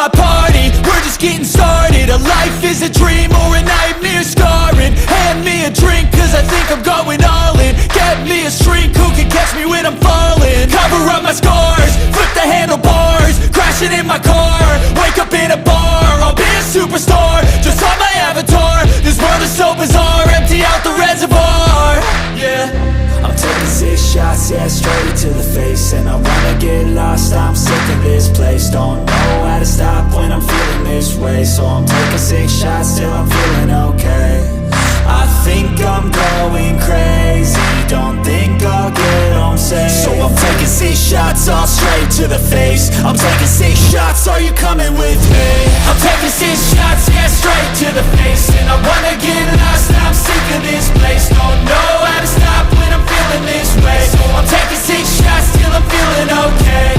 my party, we're just getting started. A life is a dream or a nightmare scarring. Hand me a drink cause I think I'm going all in. Get me a shrink who can catch me when I'm falling. Cover up my scars, flip the handlebars, crashing in my car, wake up in a bar. I'll be a superstar, just on my avatar. This world is so bizarre, empty out the reservoir. Yeah, I'm taking 6 shots, yeah, straight to the face. And I wanna get lost, I'm sick of this place. Don't know how to stop when I'm feeling this way. So I'm taking 6 shots till I'm feeling okay. I think I'm going crazy, don't think I'll get home safe. So I'm taking 6 shots, all straight to the face. I'm taking 6 shots, are you coming with me? I'm taking 6 shots, yeah, straight to the face. And I wanna get lost, I'm sick of this place. Don't know how to stop when I'm feeling this way. So I'm taking 6 shots till I'm feeling okay.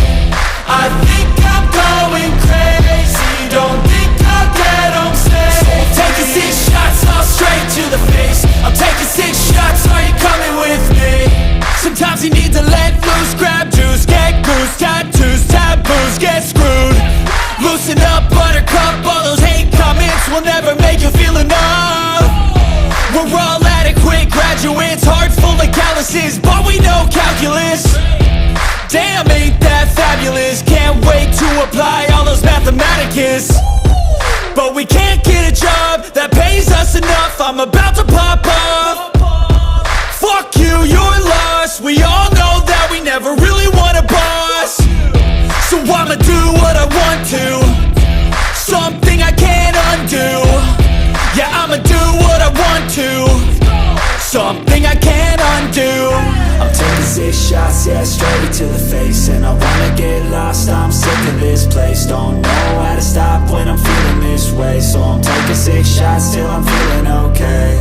I think I'm going crazy, don't think I'll get home safe. So I'm taking 6 shots, all straight to the face. I'm taking 6 shots, are you coming with me? Sometimes you need to let loose, grab juice, get goose, tattoos, taboos, get screwed. Loosen up, buttercup, all those hate comments will never make you feel enough. We're all adequate graduates, heart full of calluses, but we know calculus. Damn, ain't that fabulous? Can't wait to apply all those mathematicus. But we can't get a job that pays us enough. I'm about to pop off. Fuck you, you're lost. We all know that we never really want a boss. So I'ma do what I want to, something I can't undo. Yeah, I'ma do what I want to, something I can't undo. I'm taking 6 shots, yeah, straight to the face. And I wanna get lost, I'm sick of this place. Don't know how to stop when I'm feeling this way. So I'm taking 6 shots till I'm feeling okay.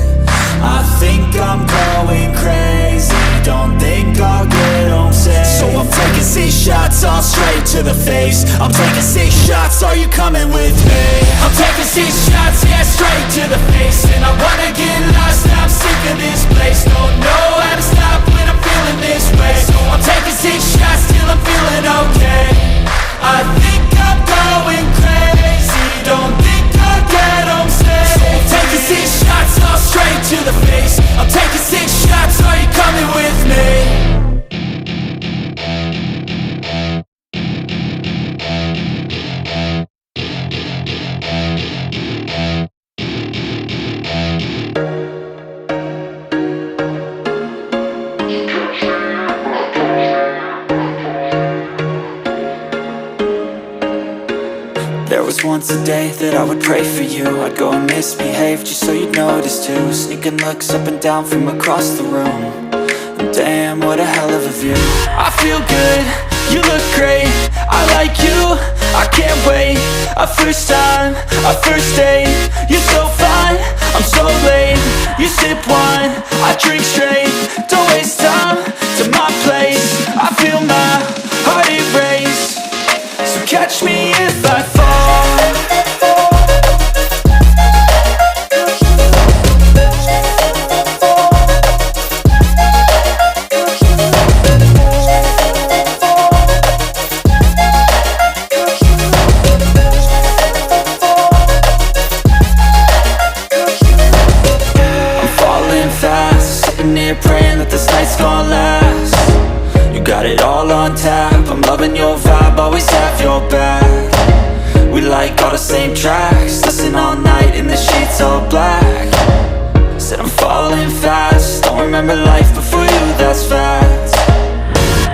I think I'm going crazy, don't think I'll get home safe. So I'm taking 6 shots, all straight to the face. I'm taking 6 shots, are you coming with me? I'm taking 6 shots, yeah, straight to the face. And I wanna get lost, I'm sick of this place. Don't know how to stop when I'm feeling this way. So I'm taking 6 shots till I'm feeling okay. I think I'm going crazy, don't think I'll get home safe. So I'm taking 6 shots, all straight to the face. I'm taking 6 shots, are you coming with me? There was once a day that I would pray for you. I'd go and misbehave just so you'd notice too. Sneaking looks up and down from across the room. And damn, what a hell of a view. I feel good, you look great, I like you, I can't wait. A first time, a first date, you're so fine, I'm so late. You sip wine, I drink straight, don't waste time to my place. I feel my heart erase, so catch me if I fall. Praying that this night's gonna last. You got it all on tap, I'm loving your vibe, always have your back. We like all the same tracks, listen all night in the sheets all black. Said I'm falling fast, don't remember life before you, that's facts.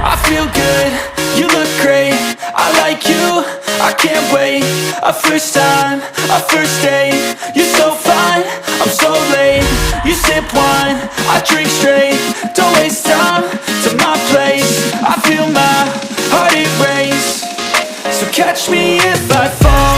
I feel good, you look great, I like you, I can't wait. A first time, a first date, you're so fine, I'm so late. You sip wine, I drink straight, don't waste time to my place. I feel my heart erase, so catch me if I fall.